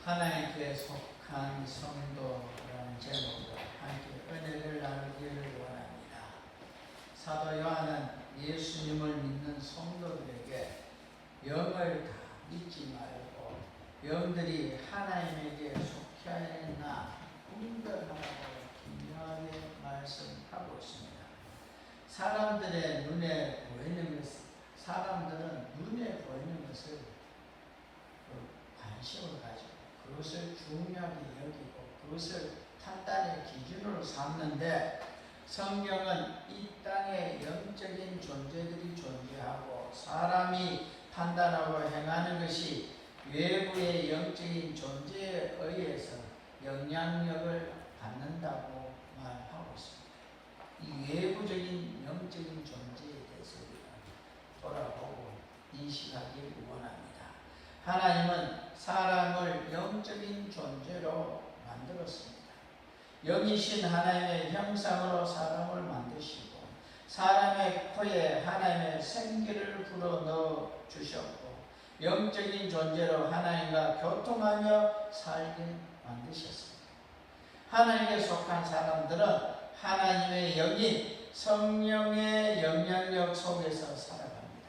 하나님께 속한 성도라는 제목으로 함께 은혜를 나누기를 원합니다. 사도 요한은 예수님을 믿는 성도들에게 영을 다 믿지 말고 영들이 하나님에게 속해야 했나 분별하라고 분명하게 말씀하고 있습니다. 사람들의 눈에 보이는 것을, 사람들은 눈에 보이는 것을 관심을 가지고 그것을 중요하게 여기고 그것을 판단의 기준으로 삼는데, 성경은 이 땅에 영적인 존재들이 존재하고 사람이 판단하고 행하는 것이 외부의 영적인 존재에 의해서 영향력을 받는다고 말하고 있습니다. 이 외부적인 영적인 존재에 대해서 돌아보고 인식하기를 원합니다. 하나님은 사람을 영적인 존재로 만들었습니다. 영이신 하나님의 형상으로 사람을 만드시고 사람의 코에 하나님의 생기를 불어넣어 주셨고 영적인 존재로 하나님과 교통하며 살게 만드셨습니다. 하나님께 속한 사람들은 하나님의 영인 성령의 영향력 속에서 살아갑니다.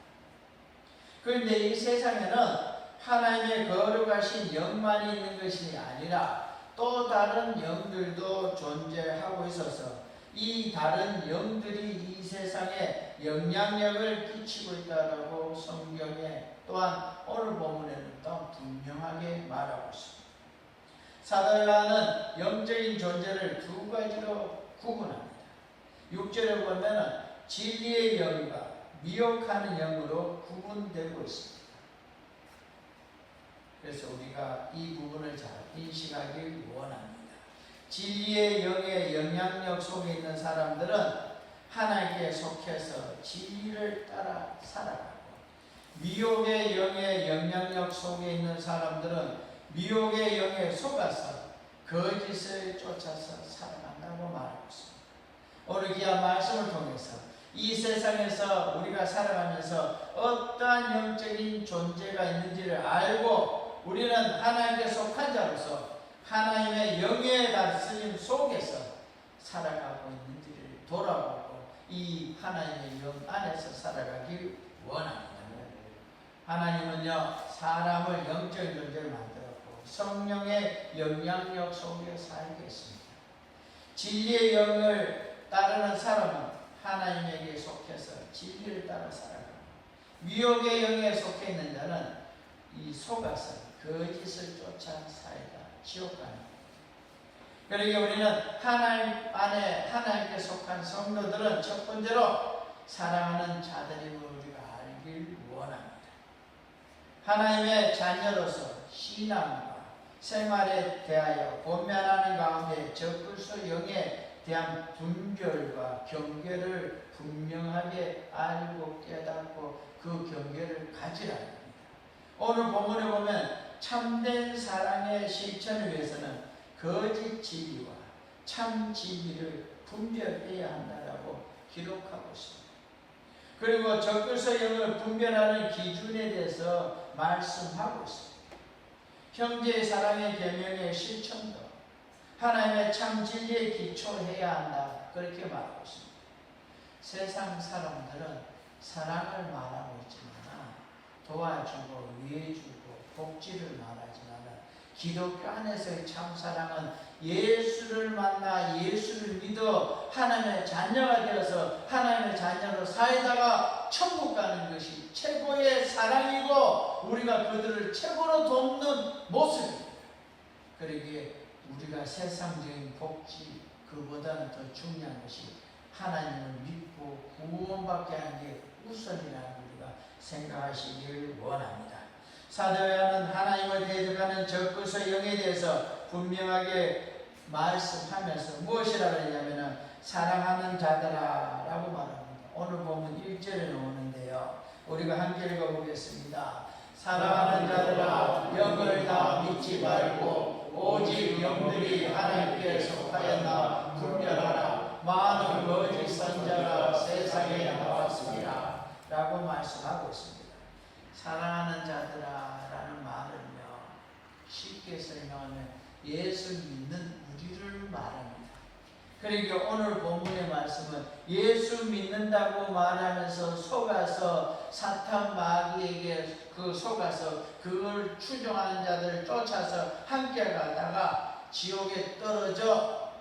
그런데 이 세상에는 하나님의 거룩하신 영만이 있는 것이 아니라 또 다른 영들도 존재하고 있어서 이 다른 영들이 이 세상에 영향력을 끼치고 있다고 성경에 또한 오늘 본문에는 또 분명하게 말하고 있습니다. 사도 요한은 영적인 존재를 두 가지로 구분합니다. 6절에 보면 진리의 영과 미혹하는 영으로 구분되고 있습니다. 그래서 우리가 이 부분을 잘 인식하길 원합니다. 진리의 영의 영향력 속에 있는 사람들은 하나님께 속해서 진리를 따라 살아가고, 미혹의 영의 영향력 속에 있는 사람들은 미혹의 영에 속아서 거짓을 쫓아서 살아간다고 말하고 있습니다. 오늘 귀한 말씀을 통해서 이 세상에서 우리가 살아가면서 어떠한 영적인 존재가 있는지를 알고 우리는 하나님께 속한 자로서 하나님의 영의 다스림 속에서 살아가고 있는지를 돌아보고 이 하나님의 영 안에서 살아가길 원합니다. 하나님은요, 사람을 영적인 존재를 만들었고 성령의 영향력 속에 살게 했습니다. 진리의 영을 따르는 사람은 하나님에게 속해서 진리를 따라 살아가고, 미혹의 영에 속해 있는 자는 이 속아서 거짓을 쫓아 살다 지옥 가는 겁니다. 그러기에 우리는 하나님 안에 하나님께 속한 성도들은 첫 번째로 사랑하는 자들임을 우리가 알길 원합니다. 하나님의 자녀로서 신앙과 생활에 대하여 권면하는 가운데 적그리스도 영에 대한 분별과 경계를 분명하게 알고 깨닫고 그 경계를 가지라는 겁니다. 오늘 본문에 보면 참된 사랑의 실천을 위해서는 거짓 진리와 참 진리를 분별해야 한다라고 기록하고 있습니다. 그리고 적그리스도 영을 분별하는 기준에 대해서 말씀하고 있습니다. 형제의 사랑의 계명의 실천도 하나님의 참 진리에 기초해야 한다, 그렇게 말하고 있습니다. 세상 사람들은 사랑을 말하고 있지만 도와주고 위해주고 복지를 말하지만 기독교 안에서의 참사랑은 예수를 만나 예수를 믿어 하나님의 자녀가 되어서 하나님의 자녀로 살다가 천국 가는 것이 최고의 사랑이고 우리가 그들을 최고로 돕는 모습입니다. 그러기에 우리가 세상적인 복지 그보다는 더 중요한 것이 하나님을 믿고 구원받게 하는 게 우선이라는 우리가 생각하시길 원합니다. 사도 요한은 하나님을 대적하는 적그리스도 영에 대해서 분명하게 말씀하면서 무엇이라고 했냐면 사랑하는 자들아 라고 말합니다. 오늘 보면 1절에 나오는데요, 우리가 함께 읽어보겠습니다. 사랑하는 자들아, 영을 다 믿지 말고 오직 영들이 하나님께 속하였나 분별하라. 많은 거짓 선자가 세상에 나왔습니다 라고 말씀하고 있습니다. 사랑하는 자들아 라는 말은요, 쉽게 설명하면 예수 믿는 우리를 말합니다. 그러니까 오늘 본문의 말씀은 예수 믿는다고 말하면서 속아서 사탄 마귀에게 속아서 그걸 추종하는 자들을 쫓아서 함께 가다가 지옥에 떨어져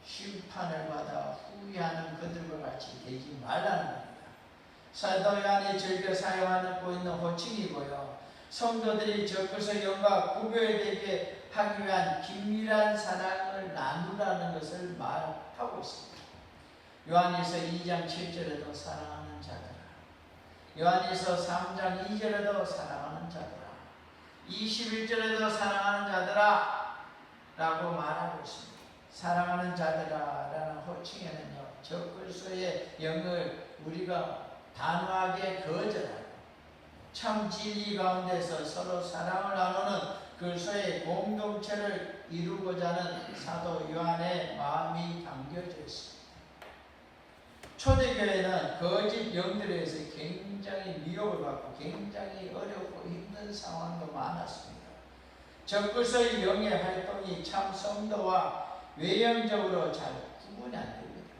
심판을 받아 후회하는 그들과 같이 되지 말라는 겁니다. 사도 요한이 즐겨 사용하고 있는 호칭이고요. 성도들이 적그리스도 영과 구별되게 하기 위한 긴밀한 사랑을 나누라는 것을 말하고 있습니다. 요한일서 2장 7절에도 사랑하는 자들아, 요한일서 3장 2절에도 사랑하는 자들아, 21절에도 사랑하는 자들아 라고 말하고 있습니다. 사랑하는 자들아 라는 호칭에는요, 적그리스도의 영을 우리가 단호하게 거절하고 참 진리 가운데서 서로 사랑을 나누는 그리스도의 공동체를 이루고자 하는 사도 요한의 마음이 담겨져 있습니다. 초대교회는 거짓 영들에 의해서 굉장히 미혹을 받고 굉장히 어렵고 힘든 상황도 많았습니다. 적그리스도의 영의 활동이 참 성도와 외형적으로 잘 구분이 안 됩니다.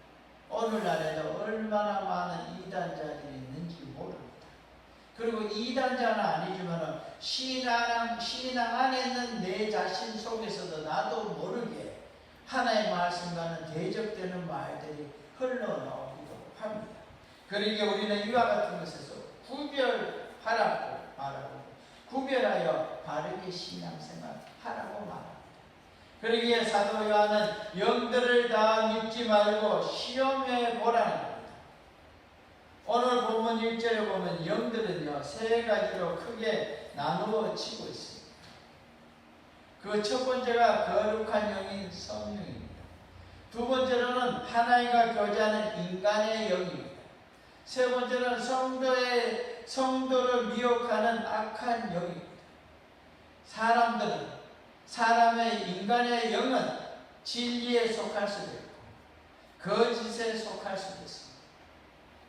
오늘날에도 얼마나 많은 이단자들이 있는지 모릅니다. 그리고 이단자는 아니지만 신앙 안에 있는 내 자신 속에서도 나도 모르게 하나의 말씀과는 대적되는 말들이 흘러나오기도 합니다. 그러기에 우리는 이와 같은 것에서 구별하라고 말하고 구별하여 바르게 신앙생활 하라고 말합니다. 그러기에 사도 요한은 영들을 다 믿지 말고 시험해 보라는 겁니다. 오늘 본문 1절에 보면 영들은요, 세 가지로 크게 나누어지고 있습니다. 그 첫 번째가 거룩한 영인 성령입니다. 두 번째로는 하나님과 교제하는 인간의 영입니다. 세 번째는 성도를 미혹하는 악한 영입니다. 사람의 인간의 영은 진리에 속할 수도 있고 거짓에 속할 수도 있습니다.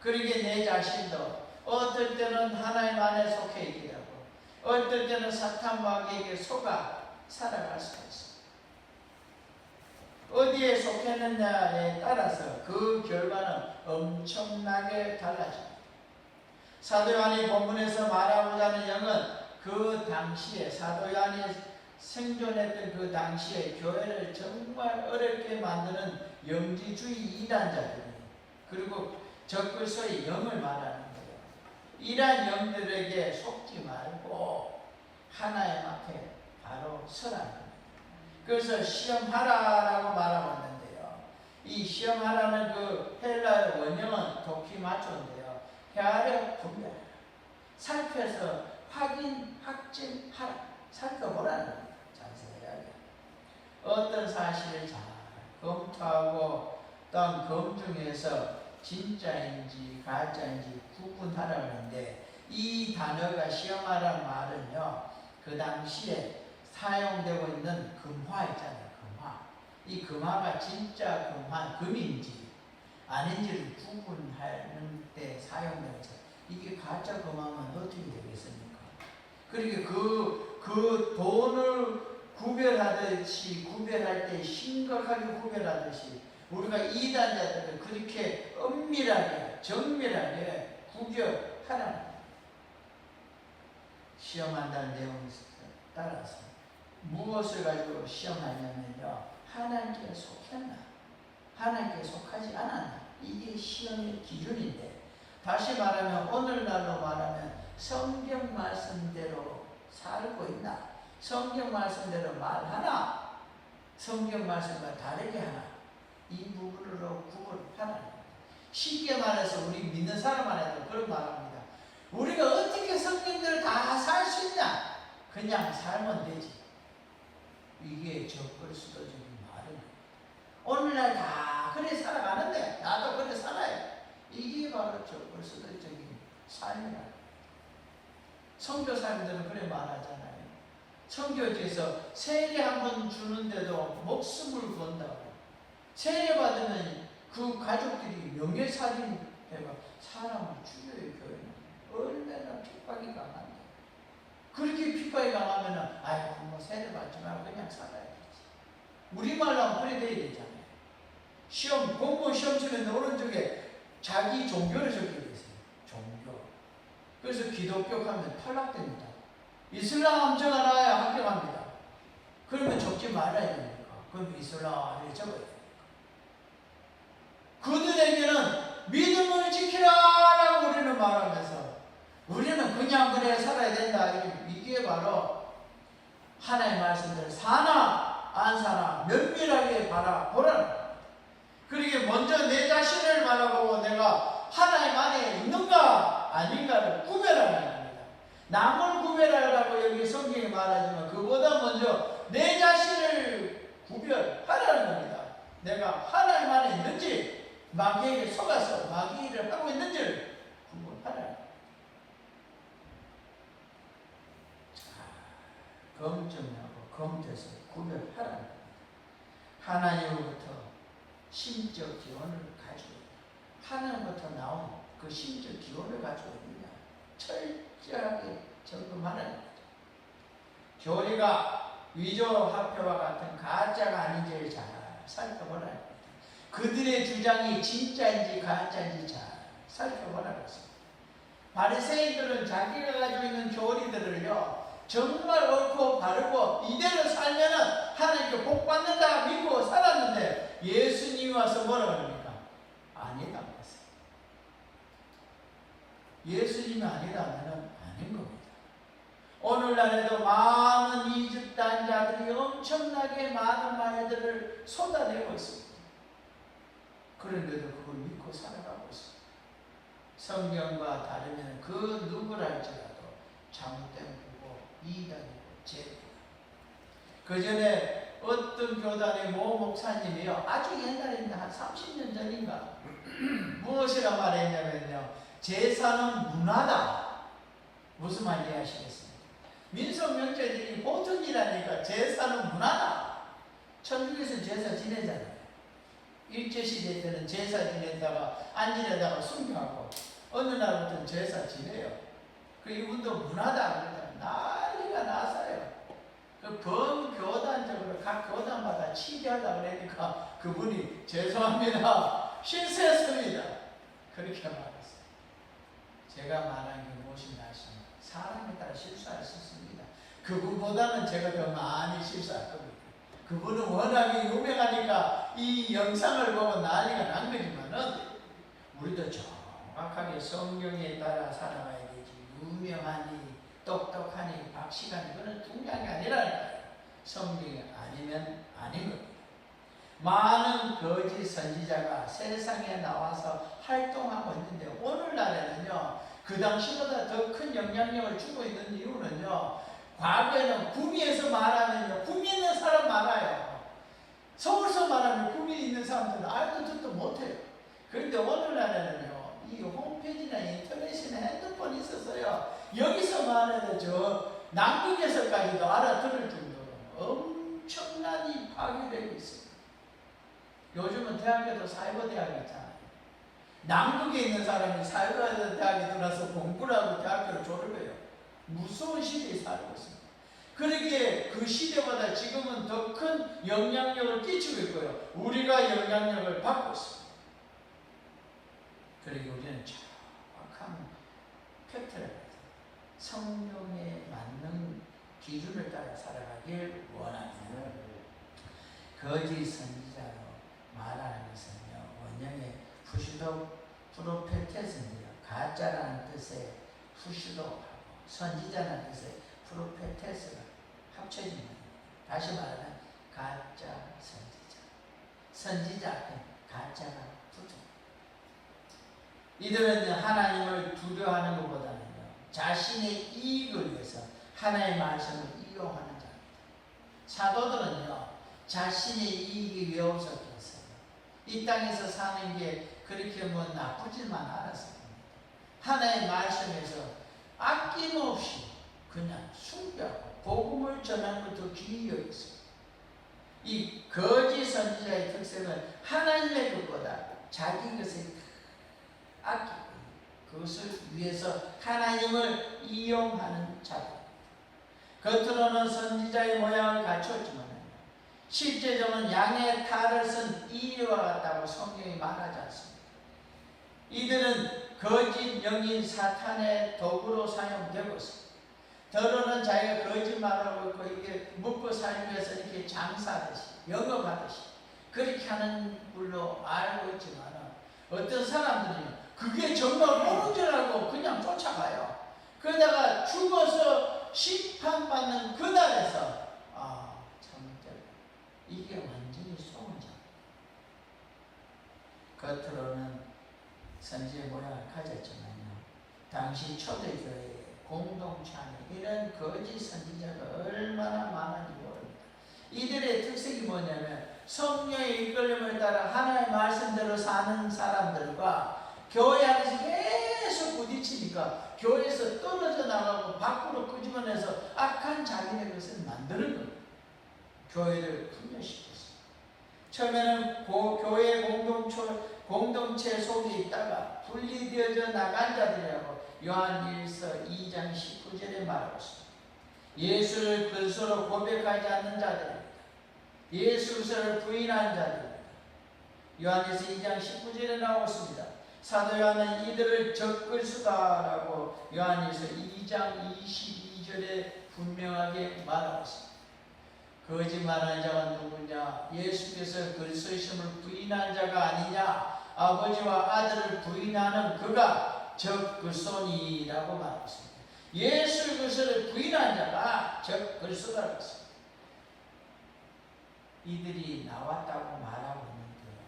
그러기에 내 자신도 어떨 때는 하나님 안에 속해 있기도 하고 어떨 때는 사탄 마귀에게 속아 살아갈 수가 있습니다. 어디에 속했느냐에 따라서 그 결과는 엄청나게 달라집니다. 사도 요한이 본문에서 말하고자 하는 영은 그 당시에 사도 요한이 생존했던 그 당시에 교회를 정말 어렵게 만드는 영지주의 이단자들이 그리고 적그리스도의 영을 말하는 거예요. 이러한 영들에게 속지 말고 하나님 앞에 바로 서라는 겁니다. 그래서 시험하라라고 말하고 있는데요. 이 시험하라는 그 헬라의 원형은 도키마초인데요. 헤아려 분별하라. 살펴서 확진하라. 살펴보라는 겁니다. 자세하게. 어떤 사실을 잘 검토하고 또한 검증해서 진짜인지 가짜인지 구분하라고 하는데 이 단어가 시험하라는 말은요, 그 당시에 사용되고 있는 금화 있잖아요. 금화. 이 금화가 진짜 금인지 아닌지를 구분하는 때 사용되는 거죠. 이게 가짜 금화면 어떻게 되겠습니까? 그러니까 그 돈을 구별하듯이 구별할 때 심각하게 구별하듯이 우리가 이단자들을 그렇게 엄밀하게 정밀하게 구별하라는 거예요. 시험한다는 내용에 따라서 무엇을 가지고 시험하냐면요, 하나님께 속했나 하나님께 속하지 않았나, 이게 시험의 기준인데, 다시 말하면 오늘날로 말하면 성경 말씀대로 살고 있나, 성경 말씀대로 말하나, 성경 말씀과 다르게 하나, 이 부분으로 구분하라. 쉽게 말해서 우리 믿는 사람 안에도 그런 말합니다. 우리가 어떻게 성경대로 다 살 수 있냐? 그냥 살면 되지. 이게 적그리스도적인 말이에요. 오늘날 다 그래 살아가는데 나도 그래 살아요. 이게 바로 적그리스도적인 삶이라. 선교사님들은 그래 말하잖아요. 선교지에서 세례 한 번 주는데도 목숨을 건다고. 세례 받으면 그 가족들이 명예살인 해가 사람을 죽여요. 교회는 얼마나 핍박이 강한데, 그렇게 핍박이 강하면은 아이고 뭐 세례 받지 마 그냥 살아야 되지. 우리말로 하면 그래 돼야 되잖아요. 시험, 공무원 시험 치는데 오른쪽에 자기 종교를 적혀 있어요. 종교. 그래서 기독교 하면 탈락됩니다. 이슬람 함정 하나야 합격합니다. 그러면 적지 말아야 됩니까? 그럼 이슬람을 적어야 됩니까? 그들에게는 믿음을 지키라라고 우리는 말하면서 우리는 그냥 그래 살아야 된다. 이게 바로 하나님의 말씀대로 사나 안 사나 면밀하게 바라보라는 겁니다. 그러게 먼저 내 자신을 바라보고 내가 하나님 안에 있는가 아닌가를 구별하는 겁니다. 남을 구별하라고 여기 성경이 말하지만 그보다 먼저 내 자신을 구별하라는 겁니다. 내가 하나님 안에 있는지 마귀에게 속아서 마귀 일을 하고 있는지를 구분하라는 겁니다. 검증하고 검토해서 구별하라는 겁니다. 하나님으로부터 심적 기원을 가지고 있다. 하나님부터 나온 그 심적 기원을 가지고 있느냐 철저하게 점검하라는 거죠. 교리가 위조화폐와 같은 가짜가 아닌지를 잘 살펴보라는 겁니다. 그들의 주장이 진짜인지 가짜인지 잘 살펴보라는 것입니다. 바리새인들은 자기가 가지고 있는 교리들을요 정말 옳고 바르고 이대로 살면은 하나님께 복 받는다 믿고 살았는데 예수님이 와서 뭐라 그럽니까? 아니다 그랬어요. 예수님이 아니다 하면은 아닌 겁니다. 오늘날에도 많은 이집단자들이 엄청나게 많은 말들을 쏟아내고 있습니다. 그런데도 그걸 믿고 살아가고 있습니다. 성경과 다르면 그 누구랄지라도 잘못된 거고 이단이고 죄입니다. 그 전에 어떤 교단의 모 목사님이요 아주 옛날인데 한 30년 전인가 무엇이라 말했냐면요 제사는 문화다. 무슨 말 이해하시겠습니까? 민속명절이 보통 일하니까 제사는 문화다. 천주교에서는 제사 지내잖아요. 일제시대 때는 제사 지내다가 안 지내다가 순교하고 어느 날부터는 제사 지내요. 그 이분도 문화다 그러잖아요. 난리가 나서요. 그 범교단적으로 각 교단마다 치기하려고 그러니까 그분이 죄송합니다. 실수했습니다. 그렇게 말했어요. 제가 말한 게 무엇인지 아십니까? 사람에 따라 실수할 수 있습니다. 그분보다는 제가 더 많이 실수할 겁니다. 그분은 워낙에 유명하니까 이 영상을 보고 난리가 난 거지만은 우리도 정확하게 성경에 따라 살아가야 되지. 유명하니 똑똑하니 박식하니 그건 중요한 게 아니라는 거예요. 성경이 아니면 아닌 겁니다. 많은 거짓 선지자가 세상에 나와서 활동하고 있는데 오늘날에는요 그 당시보다 더 큰 영향력을 주고 있는 이유는요 과거에는 구미에서 말하면요 구미 있는 사람 많아요. 서울서 말하면 구미 있는 사람들은 알도 듣도 못해요. 그런데 오늘날에는요 이 홈페이지나 인터넷이나 핸드폰이 있어서요 여기서 말해도 저 남극에서까지도 알아들을 정도로 엄청난 이 파괴되고 있습니다. 요즘은 대학교도 사이버 대학이 있잖아요. 남극에 있는 사람이 사이버 대학에 들어서 공부를 하고 대학교를 졸업해요. 무서운 시대에 살고 있습니다. 그렇게 그 시대보다 지금은 더 큰 영향력을 끼치고 있고요. 우리가 영향력을 받고 있습니다. 그리고 우리는 정확한 팩트를 가지고 성령에 맞는 기준을 따라 살아가길 원합니다. 거짓 선지자로 말하는 것은요 원형의 푸시도 프로페테스인데요 가짜라는 뜻의 푸시도하고 선지자라는 뜻의 프로페테스가 합쳐진 겁니다. 다시 말하면 가짜 선지자 앞에 가짜가 붙어. 이들은 하나님을 두려워하는 것보다는요 자신의 이익을 위해서 하나님의 말씀을 이용하는 자입니다. 사도들은요 자신의 이익이 왜 없었겠어요? 이 땅에서 사는 게 그렇게 뭐 나쁘지만 않았습니다. 하나님의 말씀에서 아낌없이 그냥 숭배하고 복음을 전하는 것도 귀히 여겼습니다. 이 거짓 선지자의 특색은 하나님의 것보다 자기 것을 아끼고 그것을 위해서 하나님을 이용하는 자입니다. 겉으로는 선지자의 모양을 갖추었지만 실제적으로는 양의 탈을 쓴 이와 같다고 성경이 말하지 않습니다. 이들은 거짓 영인 사탄의 도구로 사용되고 있습니다. 더러는 자기가 거짓말하고 있고 이게 먹고 살기 위해서 이렇게 장사하듯이 영업하듯이 그렇게 하는 걸로 알고 있지만 어떤 사람들은 그게 정말 옳은 줄 알고 그냥 쫓아가요. 그러다가 죽어서 심판받는 그날에서 잘못됐다. 이게 완전히 속은 자. 겉으로는 선지의 모양을 가졌지만요, 당시 초대교회 공동체 안에 이런 거짓 선지자가 얼마나 많은지 모릅니다. 이들의 특색이 뭐냐면 성령의 이끌림을 따라 하나님의 말씀대로 사는 사람들과 교회 안에서 계속 부딪히니까 교회에서 떨어져 나가고 밖으로 끄집어내서 악한 자기네 것을 만드는 거예요. 교회를 분열시켰어요. 처음에는 교회 공동체 속에 있다가 분리되어져 나간 자들이라고 요한일서 2장 19절에 말하고 있습니다. 예수를 글서로 고백하지 않는 자들입니다. 예수를 부인한 자들입니다. 요한일서 2장 19절에 나오고 있습니다. 사도 요한은 이들을 적글수다라고 요한일서 2장 22절에 분명하게 말하고 있습니다. 거짓말하는 자가 누구냐? 예수께서 그리스도이심을 부인한 자가 아니냐? 아버지와 아들을 부인하는 그가 적그리스도니라고 말하고 있습니다. 예수 그리스도를 부인한 자가 적그리스도라고 했습니다. 이들이 나왔다고 말하고 있는데요,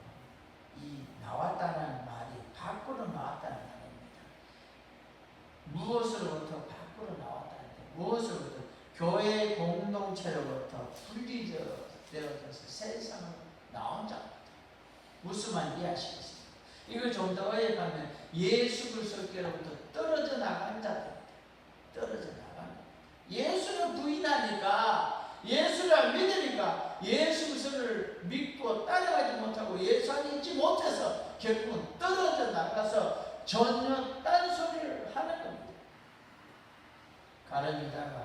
이 나왔다는 말이 밖으로 나왔다는 말입니다. 무엇으로부터 밖으로 나왔다는데, 무엇으로부터? 교회 공동체로부터 분리되어져서 세상으로 나온 자입니다. 무슨 말인지 이해하시겠습니까? 이걸 좀 더 어역하면 예수 그리스도께로부터 떨어져 나간 자들입니다. 떨어져 나간 자. 예수를 부인하니까, 예수를 믿으니까 예수 그리스도를 믿고 따라가지 못하고 예수 안에 있지 못해서 결국은 떨어져 나가서 전혀 딴소리를 하는 겁니다. 가룟 유다가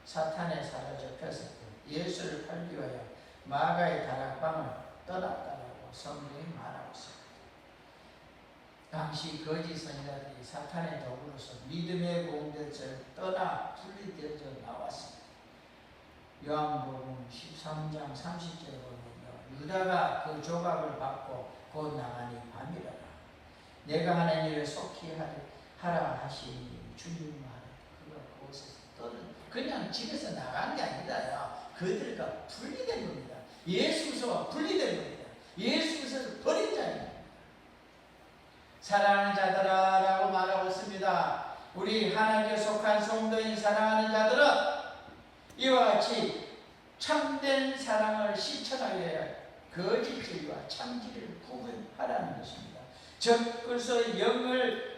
사탄에 사로잡혔을 때 예수를 팔기 위하여 마가의 다락방을 떠났다라고 성경이 말하고 있습니다. 당시 거짓 선지자들이 사탄의 도구로서 믿음의 공동체를 떠나 분리되어져 나왔습니다. 요한복음 13장 30절에 보면요, 유다가 그 조각을 받고 곧 나가니 밤이라라. 내가 하는 일을 속히 하라 하시니 주님 말에 그가 그곳에서 그냥 집에서 나간 게 아니라요, 그들과 분리된 겁니다. 예수께서와 분리된 겁니다. 예수께서를 버린 자입니다. 사랑하는 자들아 라고 말하고 있습니다. 우리 하나님께 속한 성도인 사랑하는 자들은 이와 같이 참된 사랑을 실천하기 위하여 거짓질과 참질을 구분하라는 것입니다. 적그리스도의 영을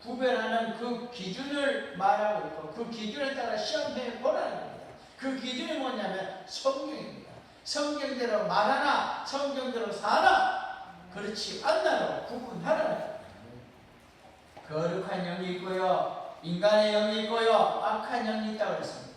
구별하는 그 기준을 말하고 있고, 그 기준에 따라 시험해 보라는 겁니다. 그 기준이 뭐냐면 성경입니다. 성경대로 말하나 성경대로 사나 그렇지 않나로 구분하라는 겁니다. 거룩한 영이 있고요, 인간의 영이 있고요, 악한 영이 있다고 그랬습니다.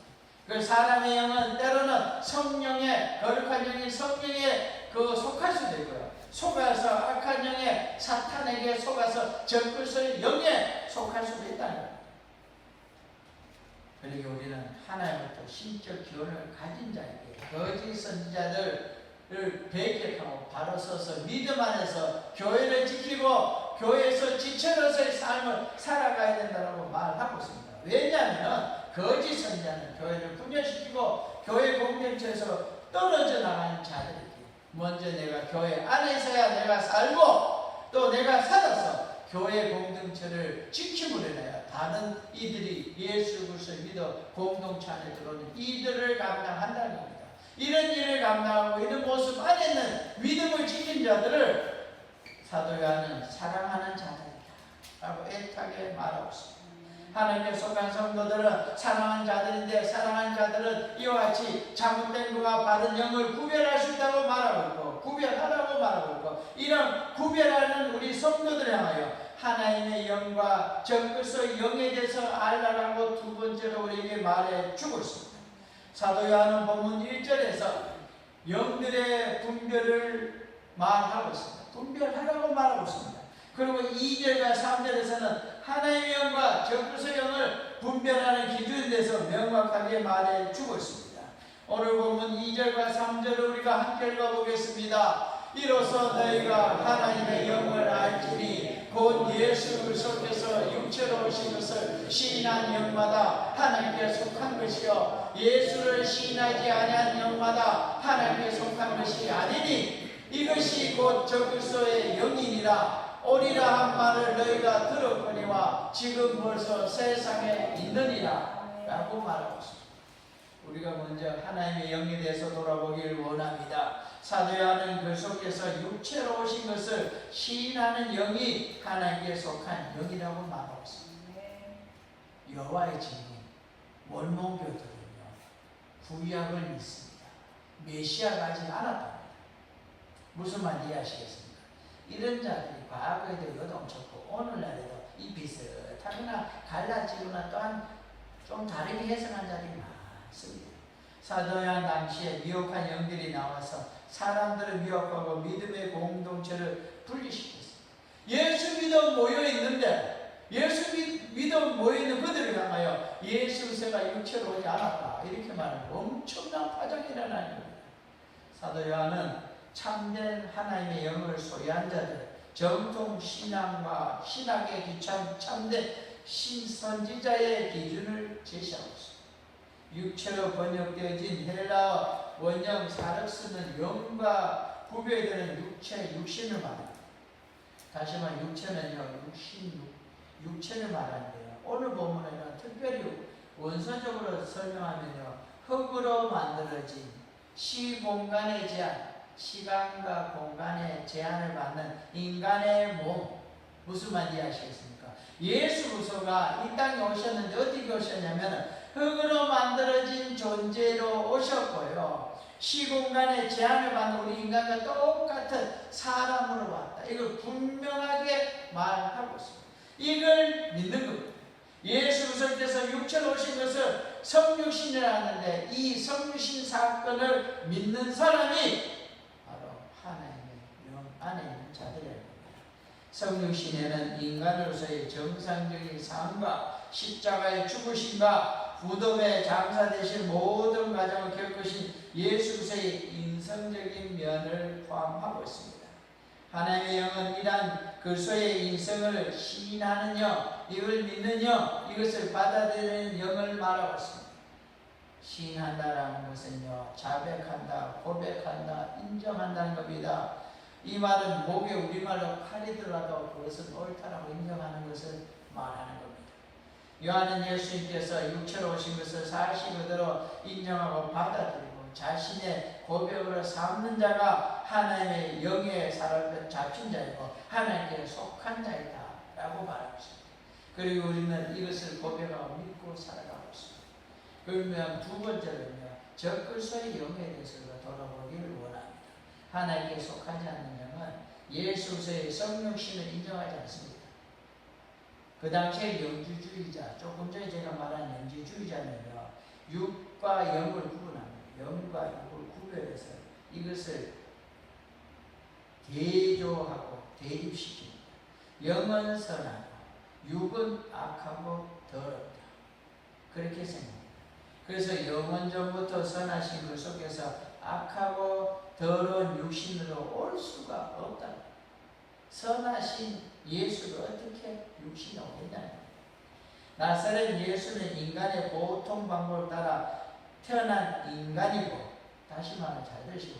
그 사람의 영은 때로는 성령의, 거룩한 영이 성령에 속할 수도 있고요, 속아서 악한 영에, 사탄에게 속아서 적그리스도의 영에 속할 수도 있다는 겁니다. 그러니까 우리는 하나님부터 신적 기원을 가진 자에게 거짓 선지자들을 배격하고 바로 서서 믿음 안에서 교회를 지키고 교회에서 지체로서의 삶을 살아가야 된다고 말하고 있습니다. 왜냐하면 거짓 선지자는 교회를 분열시키고 교회 공동체에서 떨어져 나가는 자들이기, 먼저 내가 교회 안에서야 내가 살고 또 내가 살아서 교회 공동체를 지킴으로 인하여 다른 이들이 예수 그리스도를 믿어 공동체 안에 들어오는 이들을 감당한다는 겁니다. 이런 일을 감당하고 이런 모습 안에 있는 믿음을 지킨 자들을 사도 요한은 사랑하는 자들이다 라고 애타게 말하고 있습니다. 하나님께 속한 성도들은 사랑하는 자들인데, 사랑하는 자들은 이와 같이 잘못된 것과 바른 영을 구별할 수 있다고 말하고 있고, 구별하라고 말하고 있고, 이런 구별하는 우리 성도들 향하여 하나님의 영과 적그리스도의 영에 대해서 알라라고 두 번째로 우리에게 말해 주고 있습니다. 사도 요한은 본문 1절에서 영들의 분별을 말하고 있습니다. 분별하라고 말하고 있습니다. 그리고 2절과 3절에서는 하나님의 영과 적그리스도의 영을 분별하는 기준에 대해서 명확하게 말해주고 있습니다. 오늘 보면 2절과 3절을 우리가 함께 읽어보겠습니다. 이로써 너희가 하나님의 영을 알지니 곧 예수 그리스도께서 육체로 오신 것을 시인한 영마다 하나님께 속한 것이요 예수를 시인하지 아니한 영마다 하나님께 속한 것이 아니니 이것이 곧 적그리스도의 영이니라. 오리라 한 말을 너희가 들었거니와 지금 벌써 세상에 있느니라 라고 말하고 있습니다. 우리가 먼저 하나님의 영에 대해서 돌아보기를 원합니다. 사도 요한은 그 속에서 육체로 오신 것을 시인하는 영이 하나님께 속한 영이라고 말하고 있습니다. 여호와의 증인 mormon교들은요 구약을 믿습니다. 메시아가 아직 않았답니다. 무슨 말인지 이해하시겠습니까? 이런 자들이 과거에도 요동쳤고 오늘날에도 이 비슷하거나 갈라지거나 또한 좀 다르게 해석한 자들이 많습니다. 사도 요한 당시에 미혹한 영들이 나와서 사람들을 미혹하고 믿음의 공동체를 분리시켰습니다. 예수 믿어 모여있는데 예수 믿어 모여있는 그들을 향하여 예수 그리스도가 육체로 오지 않았다 이렇게 말하는 엄청난 파장이 일어나는 겁니다. 사도 요한은 참된 하나님의 영을 소유한 자들, 정통 신앙과 신학에 기초한 참된 신선지자의 기준을 제시하고 있습니다. 육체로 번역되어진 헬라어 원형 사륵스는 영과 구별되는 육신을 말합니다. 다시 말해 육체는요, 육체를 말하는데요. 오늘 본문에는 특별히 원서적으로 설명하면요, 흙으로 만들어진 시공간의 제한, 시간과 공간의 제한을 받는 인간의 몸, 무슨 말인지 아시겠습니까? 예수 그리스도가 이 땅에 오셨는데 어떻게 오셨냐면 흙으로 만들어진 존재로 오셨고요. 시공간의 제한을 받는 우리 인간과 똑같은 사람으로 왔다. 이걸 분명하게 말하고 있습니다. 이걸 믿는 겁니다. 예수 그리스도께서 육체로 오신 것을 성육신이라 하는데 이 성육신 사건을 믿는 사람이 하나님의 영 안에 있는 자들이라는 겁니다. 성육신에는 인간으로서의 정상적인 삶과 십자가의 죽으심과 무덤에 장사되신 모든 과정을 겪으신 예수 그리스도의 인성적인 면을 포함하고 있습니다. 하나님의 영은 이러한 그리스도의 인성을 시인하는 영, 이걸 믿는 영, 이것을 받아들이는 영을 말하고 있습니다. 시인한다라는 것은요, 자백한다, 고백한다, 인정한다는 겁니다. 이 말은 목에 우리말로 칼이더라도 그것은 옳다라고 인정하는 것을 말하는 겁니다. 요한은 예수님께서 육체로 오신 것을 사실 그대로 인정하고 받아들이고 자신의 고백으로 삼는 자가 하나님의 영의 사람을 잡힌 자이고 하나님께 속한 자이다 라고 말하고 있습니다. 그리고 우리는 이것을 고백하고 믿고 살아가고 있습니다. 그러면 두 번째는요, 적그리스도의 영에 대해서 돌아보기를 원합니다. 하나님께 속하지 않는 영은 예수 그리스도의 성육신을 인정하지 않습니다. 그 당시에 영주주의자, 조금 전에 제가 말한 영주주의자는요, 육과 영을 구분합니다. 영과 육을 구별해서 이것을 대조하고 대립시킵니다. 영은 선하고 육은 악하고 더럽다. 그렇게 생각합니다. 그래서 영원전부터 선하신 그 속에서 악하고 더러운 육신으로 올 수가 없다. 선하신 예수가 어떻게 육신에 오느냐. 나사렛 예수는 인간의 보통 방법을 따라 태어난 인간이고, 다시 말하면 잘 들으시고,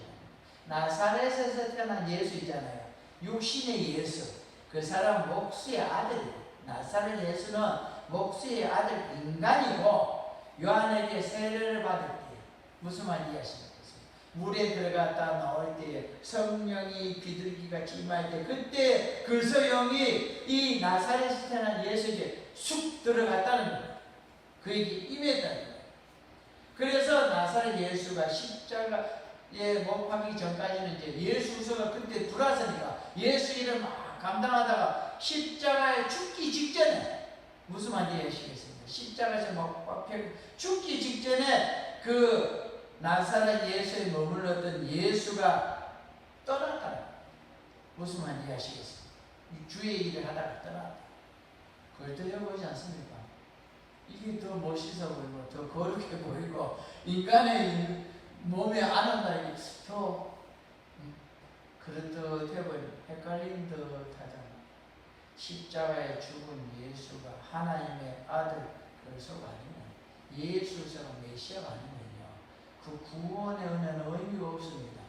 나사렛에서 태어난 예수 있잖아요. 육신의 예수, 그 사람 목수의 아들이고, 나사렛 예수는 목수의 아들 인간이고, 요한에게 세례를 받을 때 무슨 말인지 이해하시겠어요? 물에 들어갔다 나올 때 성령이 비둘기같이 임할 때 그때 그리스도 영이 이 나사렛에 태어난 예수에게 쑥 들어갔다는 거예요. 그에게 임했다는 거예요. 그래서 나사렛 예수가 십자가에 못 박기 전까지는 이제 예수 그리스도가 그때 들어왔으니까 예수 일을 막 감당하다가 십자가에 죽기 직전에 무슨 말인지 이해하시겠습니까? 십자가에서 못 박혀 죽기 직전에 그 나사렛 예수에 머물렀던 예수가 떠났다. 무슨 말인지 아시겠어요? 주의 일을 하다가 떠났다. 그걸 들려보지 않습니까? 이게 더 멋있어 보이고 더 거룩해 보이고 인간의 몸에 안 온다는 게 더 그렇듯해 보이고 헷갈린 듯 하잖아. 십자가에 죽은 예수가 하나님의 아들 그리스도가 아니면, 예수가 메시아가 아니면요, 그 구원의 은혜는 의미가 없습니다.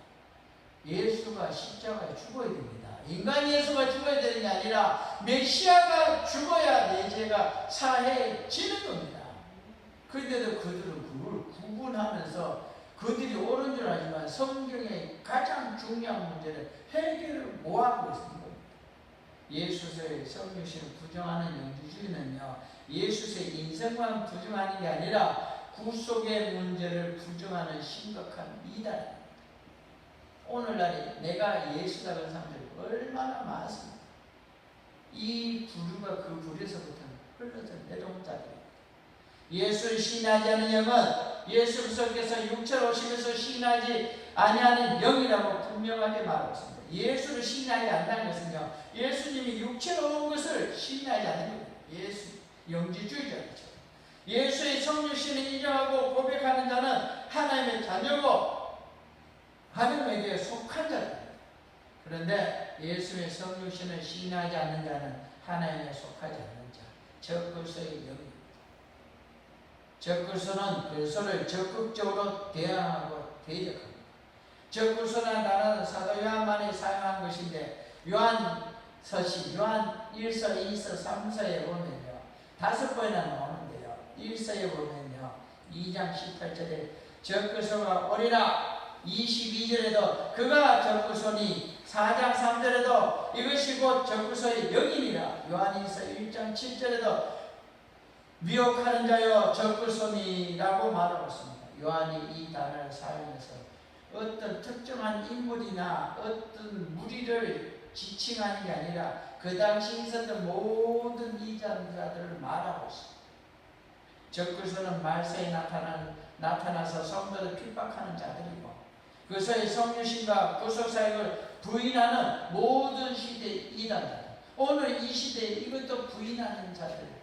예수가 십자가에 죽어야 됩니다. 인간 예수가 죽어야 되는 게 아니라 메시아가 죽어야 내 죄가 사해지는 겁니다. 그런데도 그들은 그걸 구분하면서 그들이 옳은 줄 알지만 성경의 가장 중요한 문제를 해결을 못하고 있습니다. 예수의 성육신을 부정하는 영주주의는요, 예수의 인생만 부정하는 게 아니라 구속의 문제를 부정하는 심각한 이단입니다. 오늘날에 내가 예수라는 사람들이 얼마나 많습니다. 이 부류가 그 부류에서부터 흘러져 내려온 자들입니다. 예수를 신하지 않는 영은 예수 그리스도께서 육체로 오시면서 신하지 아니하는 영이라고 분명하게 말하고 있습니다. 예수를 신하지 않는 것은요, 예수님이 육체로 온 것을 신하지 않는 겁니다. 예수 영지주의자죠. 예수의 성육신을 인정하고 고백하는 자는 하나님의 자녀고 하나님에게 속한 자입니다. 그런데 예수의 성육신을 신하지 않는 자는 하나님에 속하지 않는 자, 적그리스도의 영입니다. 적그리스도는 그리스도를 적극적으로 대항하고 대적합니다. 적그리스도란 단어는 사도 요한만이 사용한 것인데, 요한서시, 요한 1서, 2서, 3서에 보면요, 5번이나 나오는데요, 1서에 보면요, 2장 18절에 적그리스도가 오리라, 22절에도 그가 적그리스도니, 4장 3절에도 이것이 곧 적그리스도의 영이니라, 요한일서 1장 7절에도 미혹하는 자여 적그리스도니라고 말하고 있습니다. 요한이 이 단어를 사용해서 어떤 특정한 인물이나 어떤 무리를 지칭하는 게 아니라 그 당시 있었던 모든 이단자들을 말하고 있습니다. 적그리스도는 말세에 나타나서 성도를 핍박하는 자들이고, 그리스도의 성육신과 구속사역을 부인하는 모든 시대의 이단자들, 오늘 이 시대에 이것도 부인하는 자들,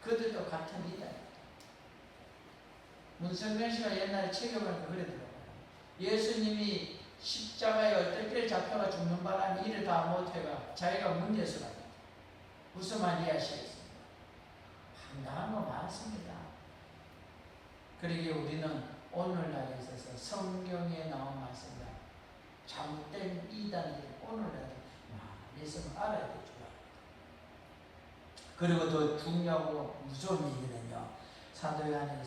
그들도 같은 이단입니다. 문성명 씨가 옛날에 책을 보니까 그러더라고요. 예수님이 십자가에 어떻게 잡혀가 죽는 바람에 일을 다 못해가 자기가 문제서 갑니다. 무슨 말인지 아시겠습니까? 황당한 거 많습니다. 그러기에 우리는 오늘날에 있어서 성경에 나온 말씀과 잘못된 이단들이 오늘날에 많이 있으면 알아야 되죠. 그리고 더 중요하고 무서운 얘기는요, 사도 요한이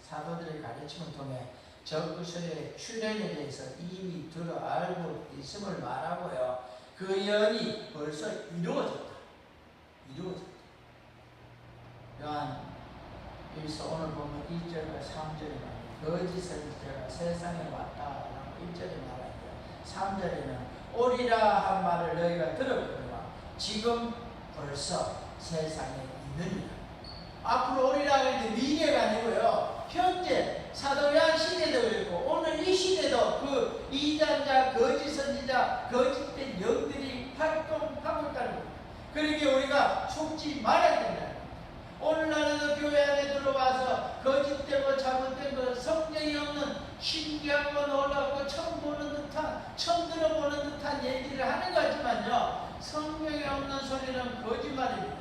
사도들의 가르침을 통해 적그리스도의 출현에 대해서 이미 들어 알고 있음을 말하고요, 그 예언이 벌써 이루어졌다. 요한 1서 오늘 보면 1절과 3절에 말합니다. 거짓 선지자가 세상에 왔다라고 1절에 말하고요, 3절에는 오리라 한 말을 너희가 들었거니와 지금 벌써 세상에 있느니라. 앞으로 오리라 하는데 미래가 아니고요, 현재 사도 요한 시대도 그렇고 오늘 이 시대도 그 이단자, 거짓 선지자, 거짓된 영들이 활동하고 있다는 겁니다. 그러기에 우리가 속지 말아야 된다. 오늘날에도 교회 안에 들어와서 거짓되고 잘못된 것, 성경이 없는 신기하고 놀랍고 처음 보는 듯한, 처음 들어보는 듯한 얘기를 하는 것 같지만요, 성경에 없는 소리는 거짓말입니다.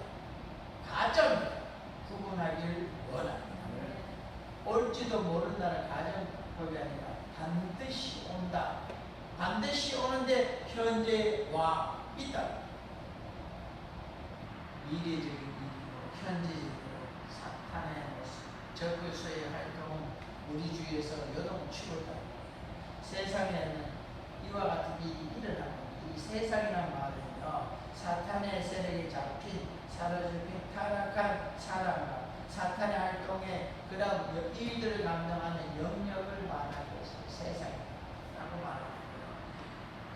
가짜입니다. 구분하길 원합니다. 올지도 모른다는 가정법이 아니라 반드시 온다. 반드시 오는데 현재 와 있다. 미래적인 일이고 현재적으로 사탄의 적그리스도의 활동은 우리 주위에서 요동치고 있다. 세상에는 이와 같은 일이 일어나고, 이 세상이란 말은요, 사탄의 세력에 잡힌, 사로잡힌 타락한 사람과 사탄의 활동에 그 다음 일들을 감당하는 영역을 말하고 있어요. 세상이라고 말합니다.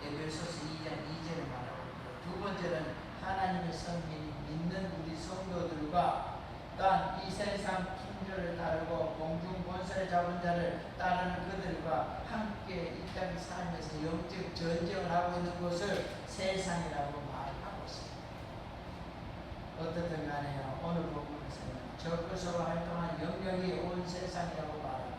에베소서 2장 2절을 말하고 있고요. 두 번째는 하나님의 선민이 믿는 우리 성도들과 또한 이 세상 풍조를 따르고 공중 권세를 잡은 자를 따르는 그들과 함께 이 땅 살면서 영적 전쟁을 하고 있는 곳을 세상이라고 말하고 있습니다. 어떻든 간에요, 오늘 본문에서는 적그리스도로 활동한 영역이 온 세상이라고 말합니다.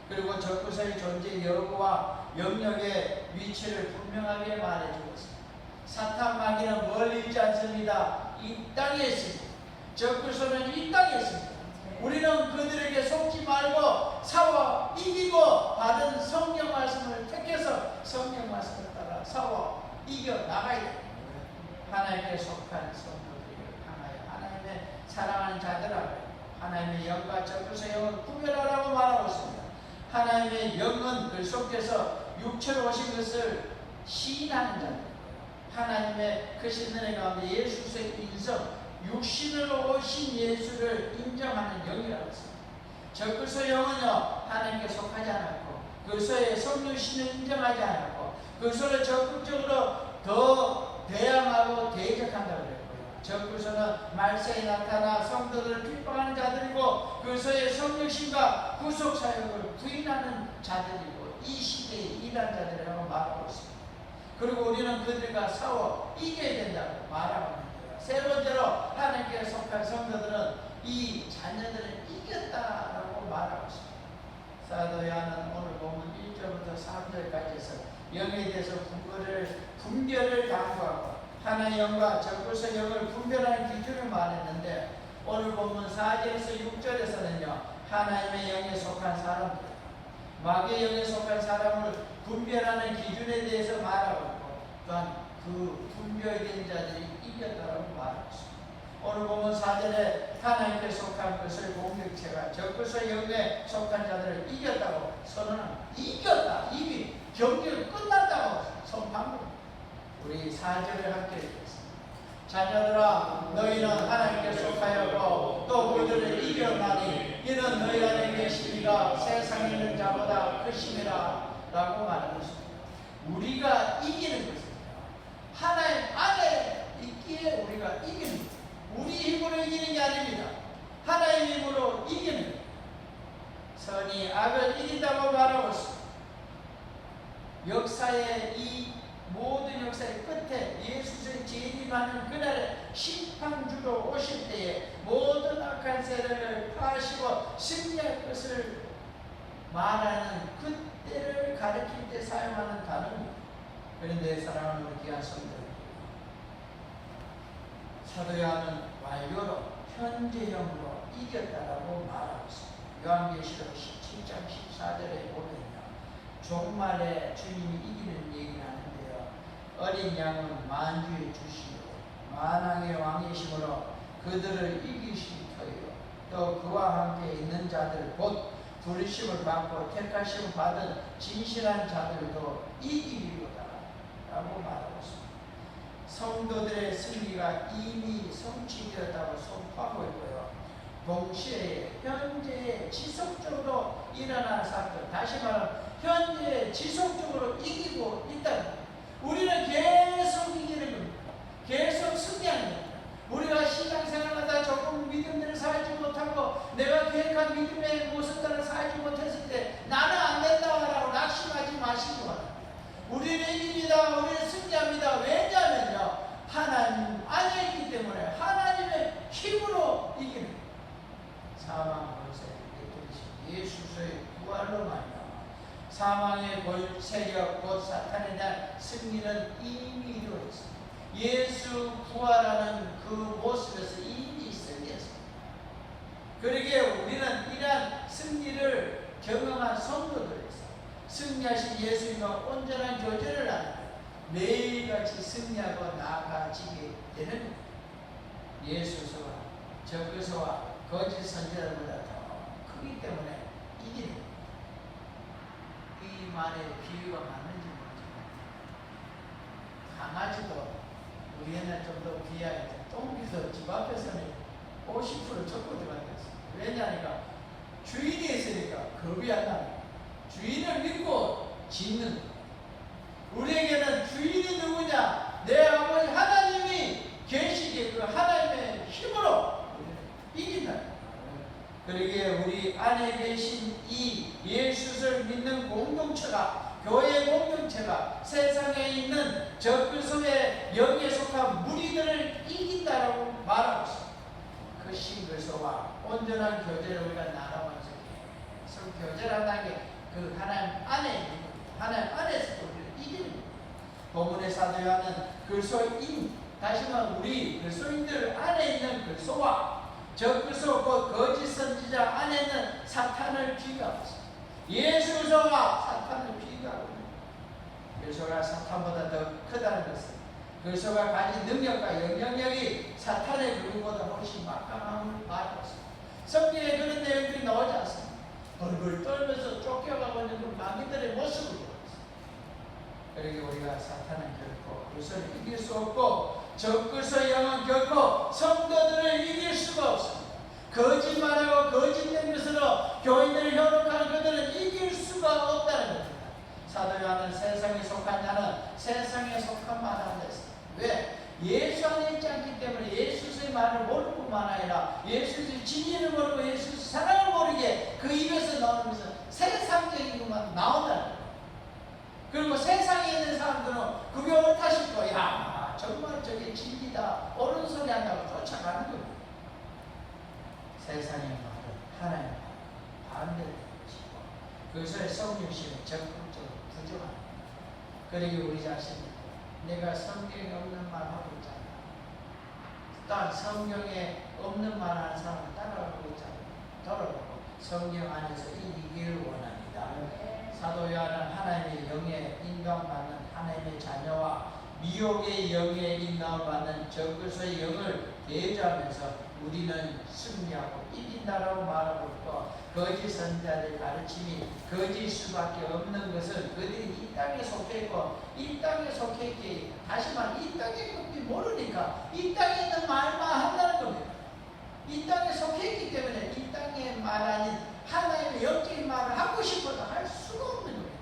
그리고 적그리스도의 존재 여부와 영역의 위치를 분명하게 말해주고 있습니다. 사탄 마귀는 멀리 있지 않습니다. 이 땅에 있습니다. 적그리스도는 이 땅에 있습니다. 우리는 그들에게 속지 말고 싸워 이기고 받은 성경 말씀을 택해서 성경 말씀을 따라 싸워 이겨 나가야 됩니다. 하나님께 속한 성도들을 향하여 하나님의 사랑하는 자들아 하나님의 영과 적그리스도의 영을 구별하라고 말하고 있습니다. 하나님의 영은 그 속에서 육체로 오신 것을 시인하는 자들, 하나님의 크신 은혜 가운데 예수 그리스도의 인성, 육신으로 오신 예수를 인정하는 영이라고 했습니다. 적그리스도 영은요, 하나님께 속하지 않았고 그리스도의 성육신을 인정하지 않았고 그리스도를 적극적으로 더 대항하고 대적한다고 그랬고요. 적그리스도는 말세에 나타나 성도들을 핍박하는 자들이고 그리스도의 성육신과 구속사역을 부인하는 자들이고 이 시대의 이단자들이라고 말하고 있습니다. 그리고 우리는 그들과 싸워 이겨야 된다고 말하고 있습니다. 세 번째로 하나님께 속한 성도들은 이 자녀들을 이겼다라고 말하고 있습니다. 사도 요한은 오늘 보면 1절부터 3절까지 해서 영에 대해서 분별을 당부하고 하나의 영과 적그리스도의 영을 분별하는 기준을 말했는데 오늘 보면 4절에서 6절에서는요 하나님의 영에 속한 사람들, 마귀의 영에 속한 사람을 분별하는 기준에 대해서 말하고 있고 또한 그 분별된 자들이 이겼다라고 말하고 있습니다. 오늘 보면 4절에 하나님께 속한 것을 공격체가 적그리스도의 영에 속한 자들을 이겼다고 선언합니다. 이겼다. 이미 경기를 끝났다고 선포합니다. 우리 4절을 함께 읽겠습니다. 자녀들아 너희는 하나님께 속하였고 또 그들을 이겼나니 이는 너희 안에 계시니가 세상에 있는 자보다 크심이라 라고 말하고 있습니다. 우리가 이기는 것입니다. 하나님 안에 있기에 우리가 이기는 거예요. 우리 힘으로 이기는 게 아닙니다. 하나님의 힘으로 이기는 거예요. 선이 악을 이긴다고 말하고 있습니다. 역사의 이 모든 역사의 끝에 예수의 재림하는 그날에 심판주로 오실 때에 모든 악한 세력을 파하시고 승리할 것을 말하는 그때를 가리킬 때 사용하는 단어입니다. 그런데 사랑하는 우리 귀한 성도들, 사도 요한은 완료로 현재형으로 이겼다라고 말하고 있습니다. 요한계시록 17장 14절에 보면요 종말에 주님이 이기는 얘기를 하는데요 어린 양은 만주의 주시요 만왕의 왕이심으로 그들을 이기실 터이요 또 그와 함께 있는 자들 곧 부르심을 받고 택하심을 받은 진실한 자들도 이기리로다 라고 말하고 있습니다. 성도들의 승리가 이미 성취되었다고 선포하고 있고요. 동시에 현재 지속적으로 일어나는 사건, 다시 말하면 현재 지속적으로 이기고 있다는 겁니다. 우리는 계속 이기는 겁니다. 계속 승리하는 겁니다. 우리가 신앙생활하다 조금 믿음대로 살지 못하고 내가 계획한 믿음의 모습대로 살지 못했을 때 나는 안 된다라고 낙심하지 마시기 바랍니다. 우리는 이깁니다. 우리는 승리합니다. 왜냐하면요 하나님 안에 있기 때문에 하나님의 힘으로 이기는 거예요. 사망 권세를 깨뜨리신 예수의 부활로 말미암아 사망의 세력 곧 사탄에 대한 승리는 이미 이루어졌습니다. 예수 부활하는 그 모습에서 이미 승리했습니다. 그러기에 우리는 이러한 승리를 경험한 성도들에서 승리하신 예수님과 온전한 교제를 하는 매일같이 승리하고 나아가지게 되는 겁니다. 예수서와 적그리스도와 거짓 선지자들보다 더 크기 때문에 이기는 겁니다. 이 말의 비유가 맞는지 모르지만 강아지도 우리 옛날 좀 더 비하했던 똥기도 집 앞에서는 50% 적고 들어갔어요. 왜냐하니까 주인이 있으니까 겁이 안 납니다. 주인을 믿고 짓는 거예요. 우리에게는 주인이 누구냐? 내 아버지 하나님이 계시기에 그 하나님의 힘으로 우리는 이긴다. 그러기에 우리 안에 계신 이 예수를 믿는 공동체가, 교회 공동체가 세상에 있는 적그리스도의 영에 속한 무리들을 이긴다라고 말하고 있습니다. 그 신글서와 온전한 교제를 우리가 나눠가면서 계속 교제한다는 게 그 하나님 안에 있는 겁니다. 하나님 안에서 우리를 이기는 겁니다. 본문의 사도 요한은 그리스도인, 다시 말하면 우리 그리스도인들 안에 있는 그리스도와 적그리스도 곧 거짓 선지자 안에 있는 사탄을 비교하고 있습니다. 예수 그리스도와 사탄을 비교하고 있습니다. 그리스도가 사탄보다 더 크다는 것은 그리스도가 가진 능력과 영향력이 사탄의 그릇보다 훨씬 막강함을 말하고 있습니다. 성경에 그런 내용들이 나오지 않습니다. 벌벌 떨면서 쫓겨가고 있는 그 마귀들의 모습을 보였습니다. 그러기에 우리가 사탄은 결코 그리스도를 이길 수 없고 적그리스도의 영은 결코 성도들을 이길 수가 없습니다. 거짓말하고 거짓된 것으로 교인들을 현혹하는 그들은 이길 수가 없다는 겁니다. 사도 요한은 세상에 속한 자는 세상에 속한 말 하는 데서 왜? 예수 안에 있지 않기 때문에 예수의 말을 모르고만 아니라 예수의 진리를 모르고 예수의 사랑을 모르게 그 입에서 나오는 것은 세상적인 것만 나온다는 거예요. 그리고 세상에 있는 사람들은 그게 옳다 싶고 야 정말 저게 진리다 옳은 소리 한다고 쫓아가는 거예요. 세상의 말은 하나님의 반대되는 것이고 그것을 성령심에 적극적으로 부정하는 거예요. 그러기 우리 자신이 내가 성경에 없는 말 하고 있잖아. 딱 성경에 없는 말 하는 사람을 따라가고 있잖아. 돌아보고 성경 안에서 이기를 원합니다. 사도 요한은 하나님의 영에 인도받는 하나님의 자녀와 미혹의 영에 인도받는 적그리스도의 영을 대조하면서 우리는 승리하고 이긴다라고 말하고 있고 거짓 선지자들의 가르침이 거짓 수밖에 없는 것은 그들이 이 땅에 속해 있고 이 땅에 속해 있기 다시 말해 이 땅에 있기 모르니까 이 땅에 있는 말만 한다는 겁니다. 이 땅에 속해 있기 때문에 이 땅의 말 아닌 하나님의 영적인 말을 하고 싶어도 할 수가 없는 겁니다.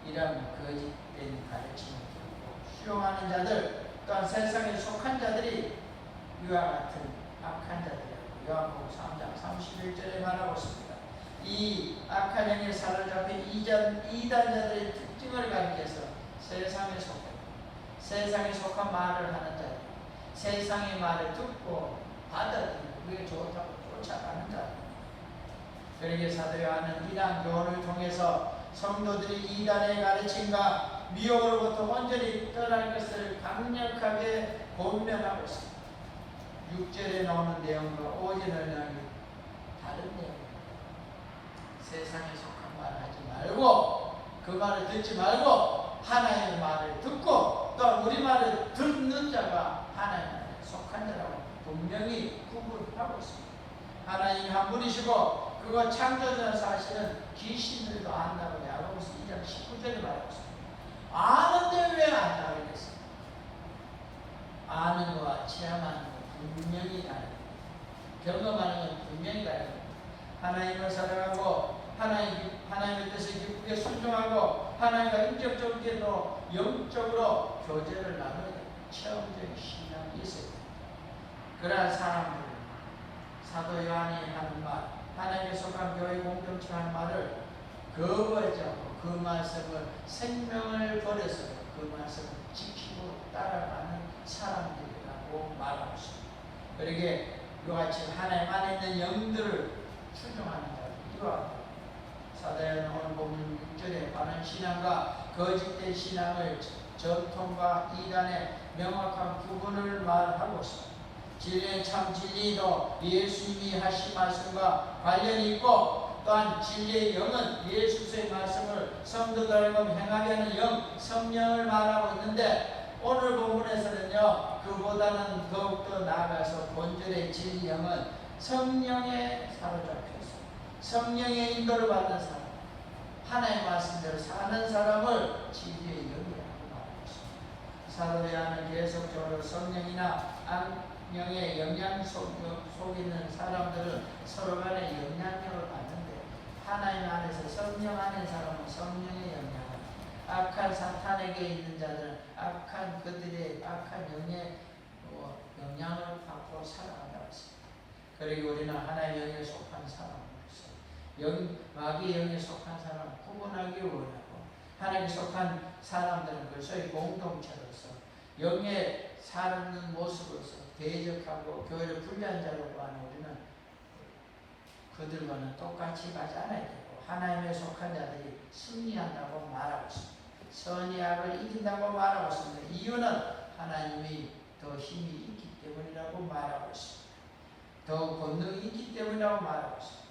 이런 거짓된 가르침을 듣고 수용하는 자들 또한 세상에 속한 자들이 이와 같은 악한 자들이라고 요한복음 3장 31절에 말하고 있습니다. 이 악한 영에 사로잡힌 이단자들의 특징을 가리켜서 세상에 속해 세상에 속한 말을 하는 자들, 세상의 말을 듣고 받아들이고 그게 좋다고 쫓아가는 자들. 그러기에 사도 요한은 이단 교훈을 통해서 성도들이 이단의 가르침과 미혹으로부터 온전히 떠날 것을 강력하게 권면하고 있습니다. 6절에 나오는 내용과 5절에 나오는 다른 내용입니다. 세상에 속한 말을 하지 말고 그 말을 듣지 말고 하나님의 말을 듣고 또 우리 말을 듣는 자가 하나님의 속한 자라고 분명히 구분하고 있습니다. 하나님 한 분이시고 그거 창조자 사실은 귀신들도 안다고 야고보서 2장 19절에 말하고 있습니다. 아는데 왜 안다고 그랬습니까? 아는 거와 체험하는 거 분명히 다릅니다. 경험하는 건 분명히 다릅니다. 하나님을 사랑하고 하나님의 뜻에 기쁘게 순종하고 하나님과 인격적으로 영적으로 교제를 나누는 체험적인 신앙이 있어요. 그러한 사람들 사도 요한이 하는 말 하나님에 속한 교회 공동체 하는 말을 거부하지 않고 그 말씀을 생명을 버려서 그 말씀을 지키고 따라가는 사람들이라고 말하고 있습니다. 그러기에 이와 같이 하나님 안에 있는 영들을 추종하는 자들 이와 사도요한은 오늘 보면 6절에 바른 신앙과 거짓된 신앙을 전통과 이단의 명확한 구분을 말하고 있습니다. 진리는 참 진리도 예수님이 하신 말씀과 관련이 있고 또한 진리의 영은 예수의 말씀을 성도들에게 행하게 하는 영, 성령을 말하고 있는데 오늘 본문에서는요 그보다는 더욱더 나아가서 본절의 진리 영은 성령에 사로잡혀서 성령의 인도를 받는 사람 하나님의 말씀대로 사는 사람을 진리의 영이라고 말하고 있습니다. 사도 요한은 계속적으로 성령이나 악령의 영향 속에 있는 사람들은 서로 간의 영향력을 받는데 하나님 안에서 성령 안에 사람은 성령의 영향을 악한 사탄에게 있는 자들은 악한 그들의 악한 영의 영향을 받고 살아간다고 했습니다. 그리고 우리는 하나님의 영에 속한 사람으로서 마귀의 영에 속한 사람을 구분하기 원하고, 하나님에 속한 사람들은 그것의 공동체로서 영에 사는 모습으로서 대적하고 교회를 분리한 자라고 하는 우리는 그들과는 똑같이 가지 않아야 되고, 하나님에 속한 자들이 승리한다고 말하고 있습니다. 선이 악을 이긴다고 말하고 있습니다. 이유는 하나님이 더 힘이 있기 때문이라고 말하고 있습니다. 더 권능이 있기 때문이라고 말하고 있습니다.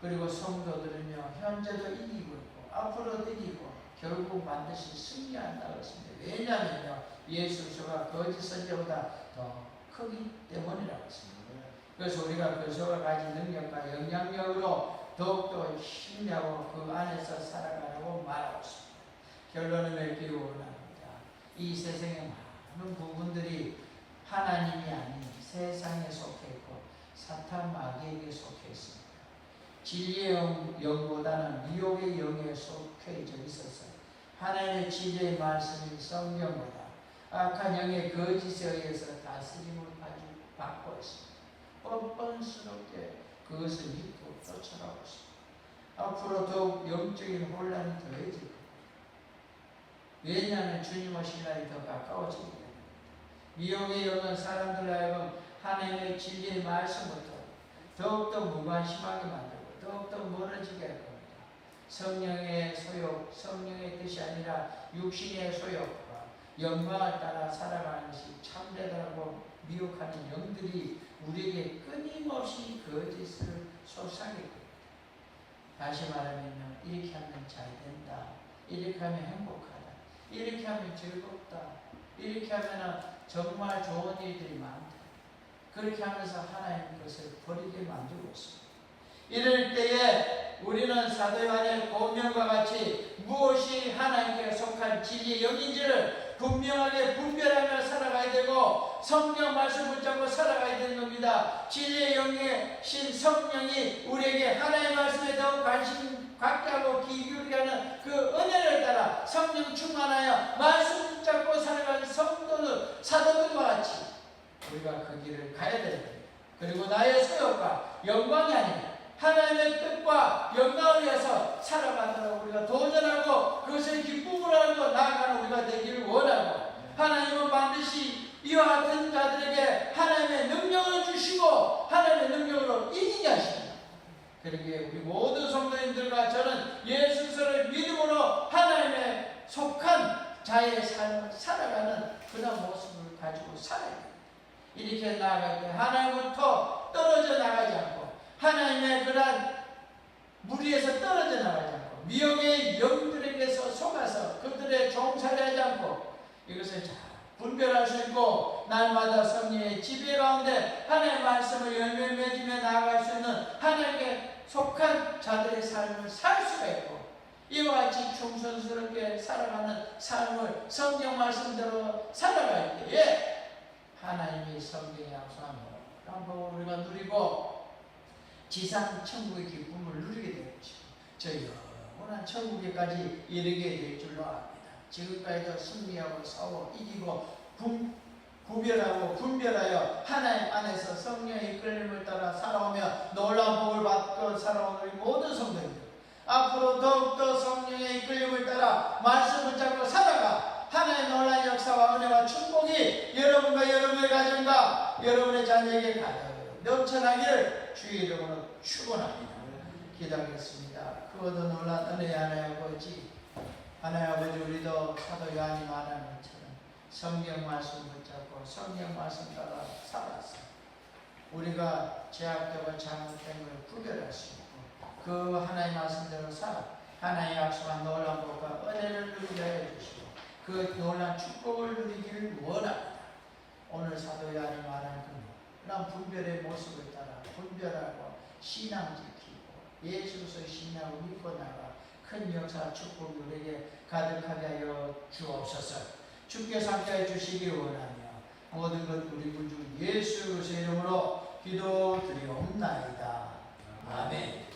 그리고 성도들은요, 현재도 이기고 있고 앞으로도 이기고 결국 반드시 승리한다고 했습니다. 왜냐하면요, 예수 그리스도가 거짓 선지자보다 더 크기 때문이라고 했습니다. 그래서 우리가 그리스도가 가진 능력과 영향력으로 더욱더 힘내고 그 안에서 살아가라고 말하고 있습니다. 결론을 맺기 원합니다. 이 세상의 많은 부분들이 하나님이 아닌 세상에 속해 있고 사탄 마귀에게 속해 있습니다. 진리의 영보다는 미혹의 영에 속해져 있어서 하나님의 진리의 말씀인 성경보다 악한 영의 거짓에 의해서 다스림을 받고 있습니다. 뻔뻔스럽게 그것을 믿고 쫓아가고 있습니다. 앞으로 더욱 영적인 혼란이 더해질 겁니다. 왜냐하면 주님 오실 날이 더 가까워지기 때문입니다. 미혹의 영은 사람들 하여금 하나님의 진리의 말씀부터 더욱더 무관심하게 만들고 더욱더 멀어지게 할 겁니다. 성령의 소욕, 성령의 뜻이 아니라 육신의 소욕과 영광을 따라 살아가는 것이 참되다고 미혹하는 영들이 우리에게 끊임없이 거짓을 솟아내게 됩니다. 다시 말하면 이렇게 하면 잘 된다, 이렇게 하면 행복하다, 이렇게 하면 즐겁다, 이렇게 하면 정말 좋은 일들이 많다, 그렇게 하면서 하나님 것을 버리게 만들고 있습니다. 이럴 때에 우리는 사도 요한의 고명과 같이 무엇이 하나님께 속한 진리의 영인지를 분명하게 분별하며 살아가야 되고 성령 말씀 붙잡고 살아가야 되는 겁니다. 진리의 영이신 성령이 우리에게 하나님의 말씀에 더 관심 갖게 하고 귀 기울게 하는 그 은혜를 따라 성령 충만하여 말씀 붙잡고 살아가는 성도들, 사도들과 같이 우리가 그 길을 가야 되는 겁니다. 그리고 나의 소욕과 영광이 아니라 하나님의 뜻과 영광을 위해서 살아가도록 우리가 도전하고 그것을 기쁨으로 하고 나아가는 우리가 되기를 원하고, 하나님은 반드시 이와 같은 자들에게 하나님의 능력을 주시고 하나님의 능력으로 이기게 하십니다. 그러기에 우리 모든 성도님들과 저는 예수 그리스도를 믿음으로 하나님의 속한 자의 삶을 살아가는 그런 모습을 가지고 살아야 됩니다. 이렇게 나아갈 때 하나님부터 떨어져 나가지 않고 하나님의 그러한 무리에서 떨어져 나가지 않고 미혹의 영들에게서 속아서 그들의 종살이 하지 않고 이것을 잘 분별할 수 있고 날마다 성령의 지배 가운데 하나님의 말씀을 열매 맺으며 나아갈 수 있는 하나님께 속한 자들의 삶을 살 수가 있고, 이와 같이 충성스럽게 살아가는 삶을 성경 말씀대로 살아갈 때에 하나님이 성경에 약속한 거 우리가 누리고 지상 천국의 기쁨을 누리게 될 것이고 저 영원한 천국에까지 이르게 될 줄로 압니다. 지금까지도 승리하고 싸워 이기고 구별하고 분별하여 하나님 안에서 성령의 이끌림을 따라 살아오며 놀라운 복을 받고 살아오는 우리 모든 성도님들, 앞으로 더욱더 성령의 이끌림을 따라 말씀을 붙잡고 살아가 하나님의 놀라운 역사와 은혜와 축복이 여러분과 여러분의 가정과 여러분의 자녀에게 가득 넘쳐나기를 주의 이름으로 축원합니다. 기도하겠습니다. 그 얻은 놀란 은혜의 하나님 아버지, 하나님 아버지, 우리도 사도 요한이 말하는 것처럼 성경 말씀 붙잡고 성경 말씀 따라 살았어. 우리가 죄악되고 잘못된 걸 구별할 수 있고 그 하나님의 말씀대로 살아 하나님의 약속한 놀라운 복과 은혜를 누리게 해주시고 그 놀라운 축복을 누리기를 원합니다. 오늘 사도 요한이 말하는 그런 분별의 모습을 따라 분별하고 신앙 지키고 예수 그리스도의 신앙을 믿고 나가 큰 역사 축복이 우리에게 가득하게 하여 주옵소서. 주께서 함께해 주시기 원하며 모든 것 우리 구주 예수 그리스도의 이름으로 기도드리옵나이다. 아멘.